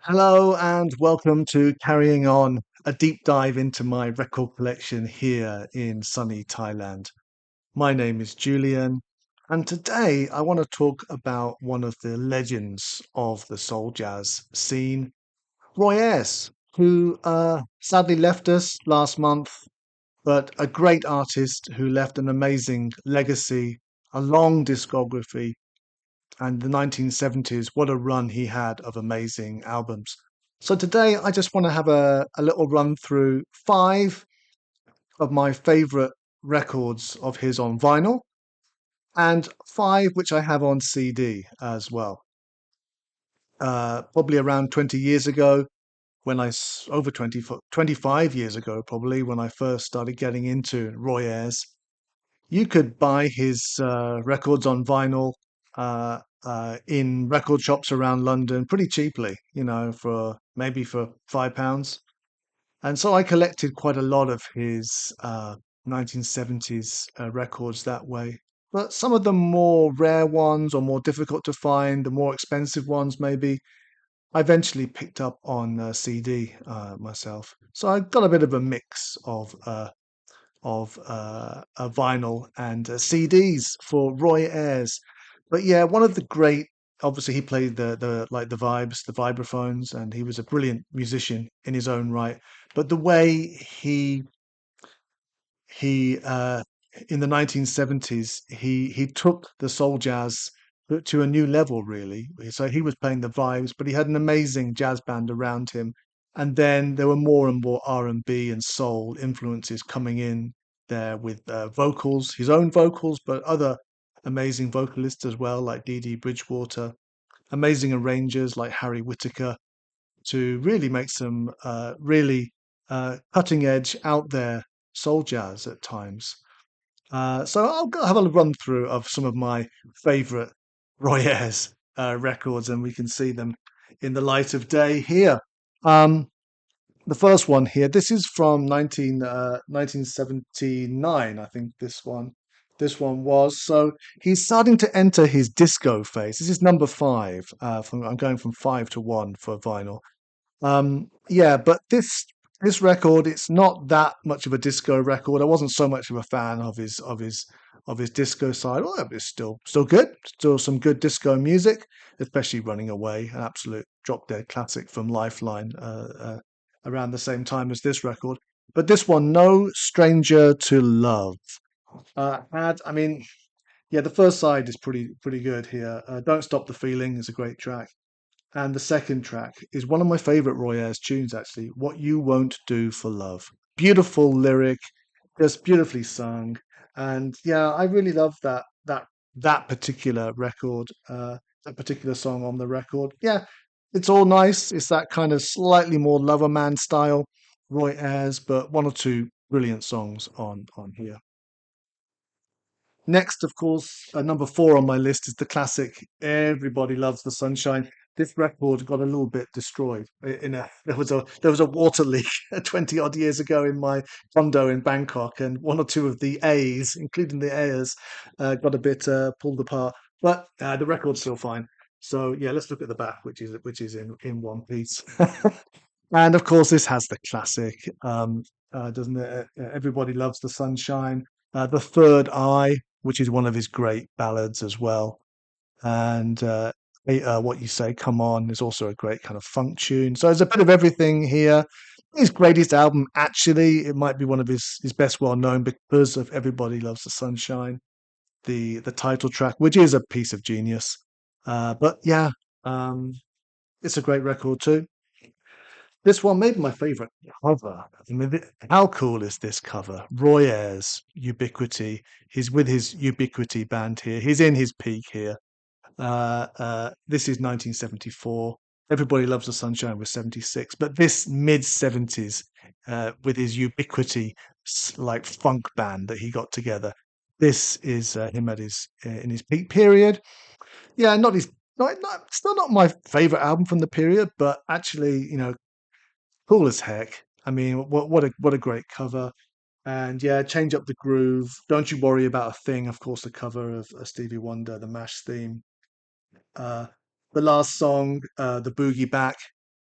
Hello and welcome to Carrying On, a deep dive into my record collection here in sunny Thailand. My name is Julian, and today I want to talk about one of the legends of the soul jazz scene, Roy Ayers, who sadly left us last month, but a great artist who left an amazing legacy, a long discography, and the 1970s, what a run he had of amazing albums. So today I just want to have a little run through five of my favorite records of his on vinyl and five which I have on CD as well. Probably around 20 years ago, over 25 years ago, probably when I first started getting into Roy Ayers, you could buy his records on vinyl in record shops around London pretty cheaply, for maybe for £5. And so I collected quite a lot of his 1970s records that way. But some of the more rare ones or more difficult to find, the more expensive ones maybe, I eventually picked up on CD myself. So I got a bit of a mix of vinyl and CDs for Roy Ayers. But yeah, one of the great. Obviously, he played the vibes, the vibraphones, and he was a brilliant musician in his own right. But the way he in the 1970s he took the soul jazz to a new level, really. So he was playing the vibes, but he had an amazing jazz band around him, and then there were more and more R&B and soul influences coming in there with vocals, his own vocals, but other amazing vocalists as well, like Dee Dee Bridgewater, amazing arrangers like Harry Whitaker, to really make some really cutting edge, out there soul jazz at times. So have a run through of some of my favorite Roy Ayers records, and we can see them in the light of day here. Um, the first one here, this is from 1979, I think this one was. So he's starting to enter his disco phase. This is number five. I'm going from five to one for vinyl. Yeah, but this record, it's not that much of a disco record. I wasn't so much of a fan of his disco side. Well, it's still good, still some good disco music, especially "Running Away," an absolute drop dead classic from Lifeline, around the same time as this record. But this one, "No Stranger to Love," I mean, yeah, the first side is pretty good here. "Don't Stop the Feeling" is a great track. And the second track is one of my favorite Roy Ayers tunes, actually. "What You Won't Do for Love." Beautiful lyric, just beautifully sung. And yeah, I really love that particular record, that particular song on the record. Yeah, it's all nice. It's that kind of slightly more Lover Man style Roy Ayers, but one or two brilliant songs on here. Next, of course, number four on my list is the classic "Everybody Loves the Sunshine." This record got a little bit destroyed. There was a water leak 20 odd years ago in my condo in Bangkok, and one or two of the A's, including the Ayers, got a bit pulled apart. But the record's still fine. So yeah, let's look at the back, which is in one piece. And of course, this has the classic, doesn't it? "Everybody Loves the Sunshine." "The Third Eye," which is one of his great ballads as well. And "What You Say, Come On" is also a great kind of funk tune. So there's a bit of everything here. His greatest album, actually, it might be one of his best well known because of "Everybody Loves the Sunshine," the title track, which is a piece of genius. But yeah, um, it's a great record too. This one may be my favorite cover. I mean, how cool is this cover? Roy Ayers, Ubiquity. He's with his Ubiquity band here. He's in his peak here. This is 1974. "Everybody Loves the Sunshine" was 76, but this mid 70s, with his Ubiquity like funk band that he got together. This is him at his in his peak period. Yeah, still not my favorite album from the period, but actually, cool as heck. I mean, what a great cover. And yeah, "Change Up the Groove." "Don't You Worry About a Thing," of course, the cover of Stevie Wonder, the MASH theme. Uh, the last song, "The Boogie Back."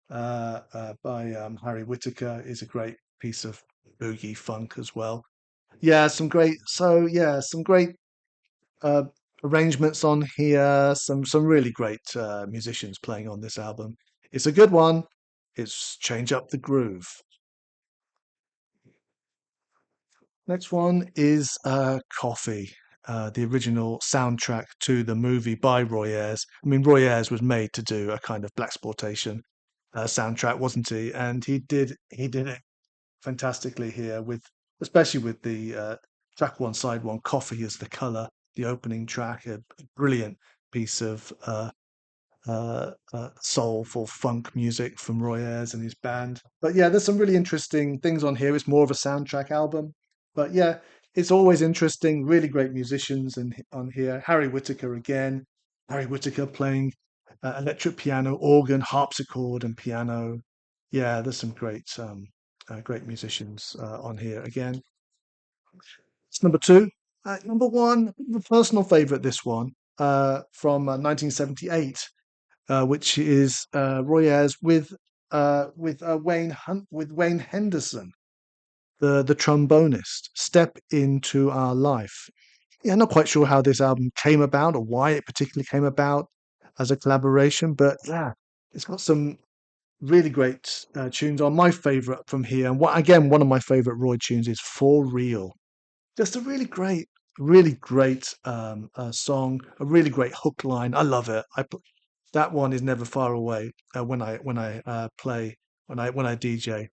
by Harry Whitaker is a great piece of boogie funk as well. Yeah, some great uh, arrangements on here. Some really great musicians playing on this album. It's a good one. It's Change Up the Groove. Next one is Coffee, the original soundtrack to the movie by Roy Ayers. I mean, Roy Ayers was made to do a kind of blaxploitation soundtrack, wasn't he? And he did it fantastically here with, especially with the track one, side one, Coffee is the color, the opening track, a brilliant piece of soulful funk music from Roy Ayers and his band. But yeah, there's some really interesting things on here. It's more of a soundtrack album, but yeah, it's always interesting. Really great musicians on here. Harry Whitaker again. Harry Whitaker playing electric piano, organ, harpsichord, and piano. Yeah, there's some great musicians on here again. It's number two. Number one, the personal favorite. This one from 1978, which is Roy Ayers with Wayne Henderson, the trombonist. Step into Our Life. Yeah, not quite sure how this album came about or why it particularly came about as a collaboration, but yeah, it's got some really great tunes on. My favorite from here, and what again, one of my favorite Roy tunes is For Real. Just a really great song, a really great hook line. I love it. That one is never far away when I play when I DJ.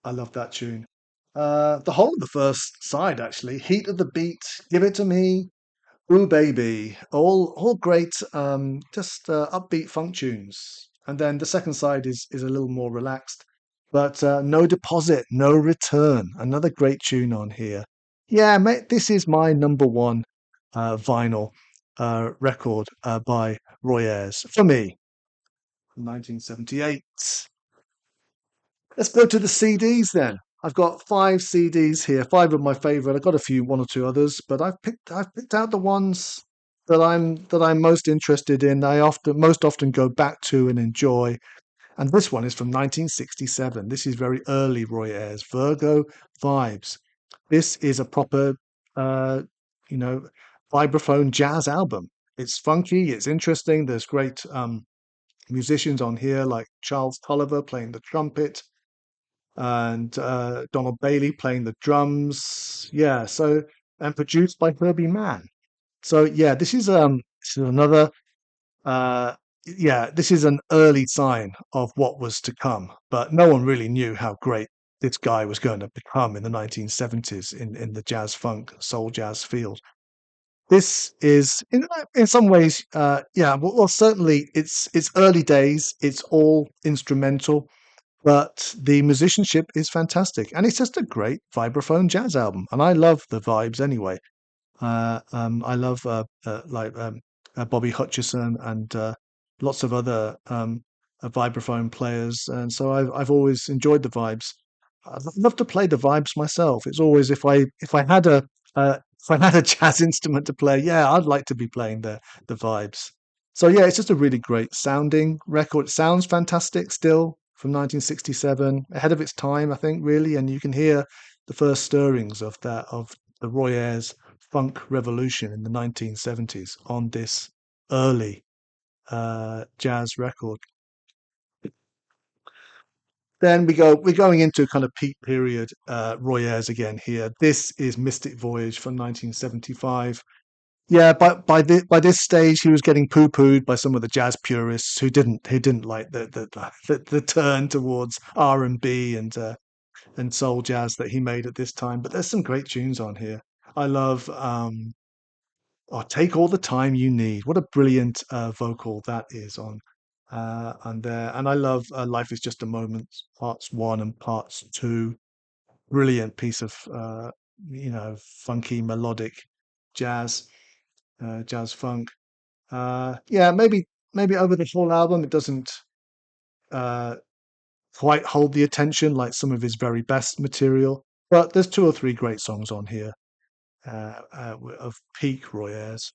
I love that tune. The whole of the first side actually, Heat of the Beat, Give It to Me, Ooh Baby, all great, just upbeat funk tunes. And then the second side is a little more relaxed, but No Deposit, No Return, another great tune on here. Yeah, mate, this is my number one vinyl record by Roy Ayers for me, 1978. Let's go to the CDs then. I've got five CDs here, five of my favorite. I've got a few, one or two others, but I've picked out the ones that I'm most interested in. I often most often go back to and enjoy. And this one is from 1967. This is very early Roy Ayers, Virgo Vibes. This is a proper, uh, you know, vibraphone jazz album. It's funky, it's interesting. There's great musicians on here like Charles Tolliver playing the trumpet and Donald Bailey playing the drums. Yeah, so and produced by Herbie Mann. So yeah, this is another uh this is an early sign of what was to come, but no one really knew how great this guy was going to become in the 1970s in the jazz funk soul jazz field. This is in some ways well certainly it's early days, it's all instrumental, but the musicianship is fantastic, and it's just a great vibraphone jazz album, and I love the vibes anyway. I love Bobby Hutcherson and lots of other vibraphone players, and so I've always enjoyed the vibes. I'd love to play the vibes myself. It's always if I had a jazz instrument to play, yeah, I'd like to be playing the vibes. So yeah, it's just a really great sounding record. It sounds fantastic still from 1967, ahead of its time, I think, really, and you can hear the first stirrings of the Roy Ayers funk revolution in the 1970s on this early jazz record. Then we're going into kind of peak period Roy Ayers again here. This is Mystic Voyage from 1975. Yeah, but by this stage, he was getting poo-pooed by some of the jazz purists who didn't like the turn towards R&B and soul jazz that he made at this time. But there's some great tunes on here. I love Take All the Time You Need. What a brilliant vocal that is on there. And I love Life Is Just a Moment, parts one and parts two. Brilliant piece of funky melodic jazz, jazz funk. Yeah, maybe over the whole album it doesn't uh, quite hold the attention like some of his very best material, but there's two or three great songs on here of peak Roy Ayers.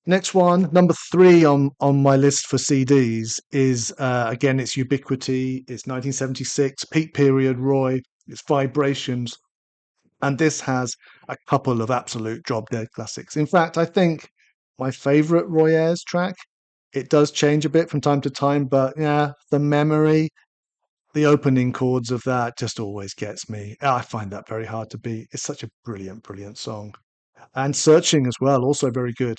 Next one, number three on my list for CDs is again it's Ubiquity. It's 1976, peak period Roy. It's Vibrations, and this has a couple of absolute drop dead classics. In fact, I think my favourite Roy Ayers track. It does change a bit from time to time, but yeah, the memory, the opening chords of that just always gets me. I find that very hard to beat. It's such a brilliant, brilliant song. And Searching as well, also very good.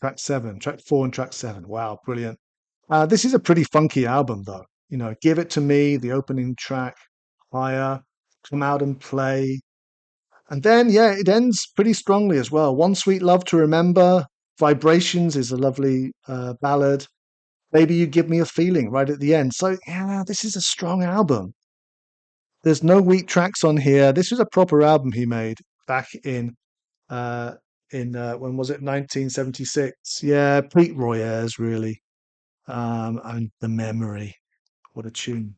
Track seven, track four, and track seven. Wow, brilliant. This is a pretty funky album, though. You know, Give It to Me, the opening track, Higher, Come Out and Play. And then, yeah, it ends pretty strongly as well. One Sweet Love to Remember, Vibrations is a lovely ballad. Maybe You Give Me a Feeling right at the end. So, yeah, this is a strong album. There's no weak tracks on here. This was a proper album he made back uh, when was it? 1976. Yeah, Pete Roy Ayers, really. And The Memory. What a tune.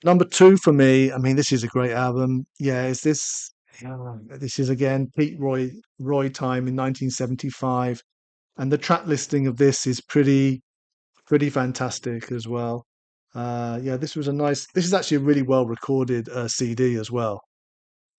Number two for me, I mean, this is a great album. Yeah, is this? Yeah, this is again Roy time in 1975, and the track listing of this is pretty fantastic as well. Yeah, this was a nice. This is actually a really well recorded CD as well.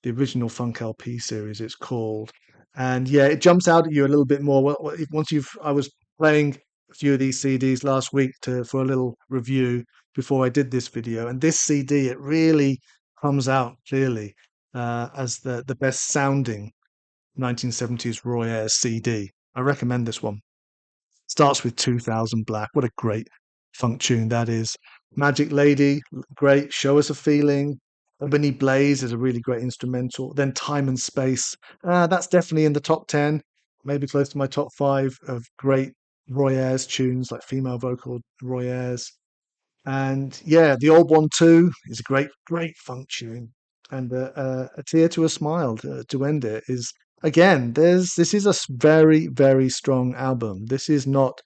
The original Funk LP series, it's called. And yeah, it jumps out at you a little bit more. Once you've, I was playing a few of these CDs last week for a little review before I did this video, and this CD it really comes out clearly as the best sounding 1970s Roy Ayers CD. I recommend this one. Starts with 2000 Black. What a great funk tune that is. Magic Lady, great. Show Us a Feeling. Ebony Blaze is a really great instrumental. Then Time and Space. That's definitely in the top 10, maybe close to my top five of great Roy Ayers tunes, like female vocal Roy Ayers. And yeah, the old one too is a great funk tune. And a tear to a smile to end it is again. This is a very strong album. This is not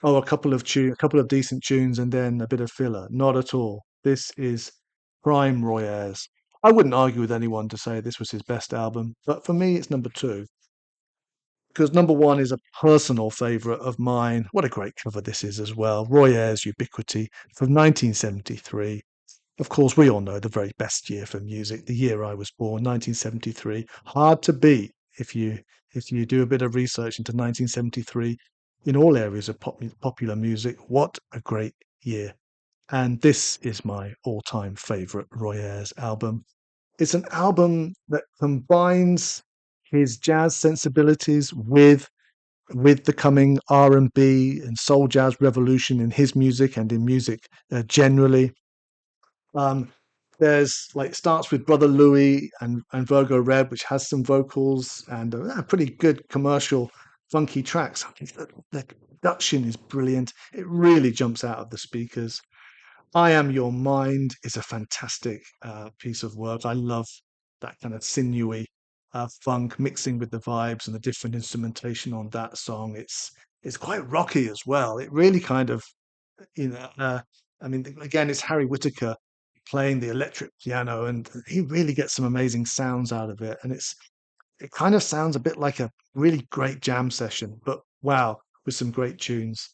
a couple of decent tunes and then a bit of filler. Not at all. This is prime Roy Ayers. I wouldn't argue with anyone to say this was his best album, but for me, it's number two because number one is a personal favourite of mine. What a great cover this is as well. Roy Ayers' Ubiquity from 1973. Of course, we all know the very best year for music, the year I was born, 1973. Hard to beat if you do a bit of research into 1973 in all areas of popular music. What a great year. And this is my all-time favorite Roy Ayers album. It's an album that combines his jazz sensibilities with the coming R&B and soul jazz revolution in his music and in music generally. Um, there's like starts with Brother Louie and Virgo Red, which has some vocals and pretty good commercial funky tracks. The production is brilliant. It really jumps out of the speakers. I Am Your Mind is a fantastic piece of work. I love that kind of sinewy funk mixing with the vibes and the different instrumentation on that song. It's quite rocky as well. It really kind of you know, I mean, again, it's Harry Whitaker playing the electric piano, and he really gets some amazing sounds out of it. And it kind of sounds a bit like a really great jam session, but wow, with some great tunes.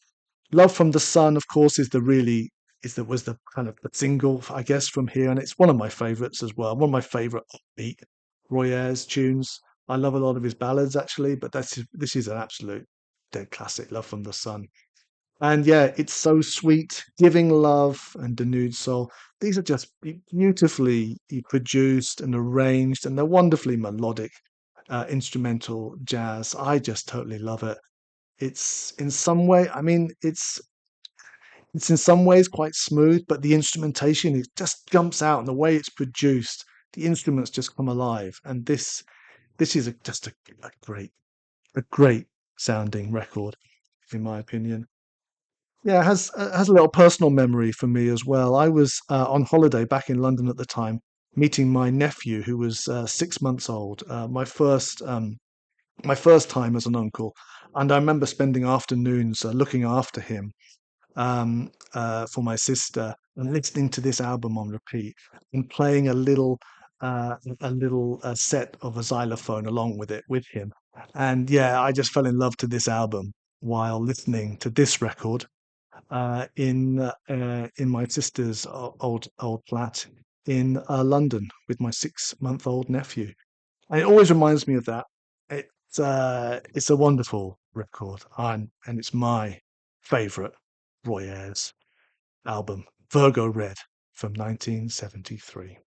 Love from the Sun, of course, was the kind of the single, I guess, from here, and it's one of my favorites as well. One of my favorite upbeat Roy Ayers tunes. I love a lot of his ballads actually, but this is an absolute dead classic. Love from the Sun. And yeah, it's so sweet. Giving Love and The Nude Soul. These are just beautifully produced and arranged, and they're wonderfully melodic instrumental jazz. I just totally love it. It's in some way, I mean, it's in some ways quite smooth, but the instrumentation it just jumps out, and the way it's produced, the instruments just come alive. And this is just a great sounding record, in my opinion. Yeah, it has a little personal memory for me as well. I was on holiday back in London at the time, meeting my nephew who was 6 months old. My first time as an uncle, and I remember spending afternoons looking after him for my sister and listening to this album on repeat and playing a little set of a xylophone along with it with him. And yeah, I just fell in love to this album while listening to this record in my sister's old flat in London with my 6-month-old nephew. And it always reminds me of that. It's a wonderful record, and it's my favourite Roy Ayers album, Virgo Red from 1973.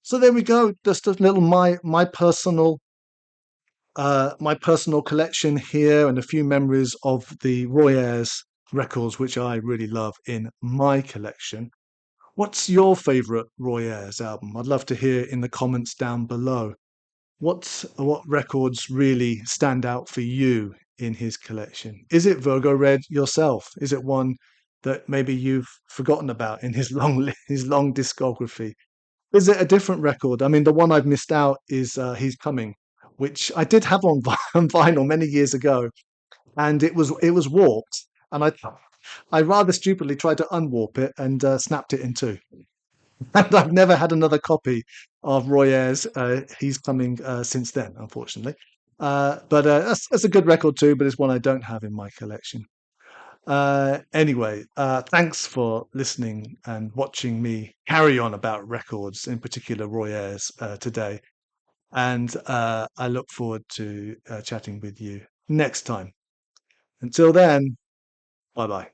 So there we go. Just a little my personal collection here and a few memories of the Roy Ayers records, which I really love in my collection. What's your favourite Roy Ayers album? I'd love to hear in the comments down below. What records really stand out for you in his collection? Is it Virgo Red yourself? Is it one that maybe you've forgotten about in his his long discography? Is it a different record? I mean, the one I've missed out is He's Coming, which I did have on on vinyl many years ago, and it was warped, and I rather stupidly tried to unwarp it and snapped it in two. And I've never had another copy of Roy Ayers. He's Coming since then, unfortunately. But that's a good record too, but it's one I don't have in my collection. Anyway, thanks for listening and watching me carry on about records, in particular Roy Ayers, today. And I look forward to chatting with you next time. Until then, bye bye.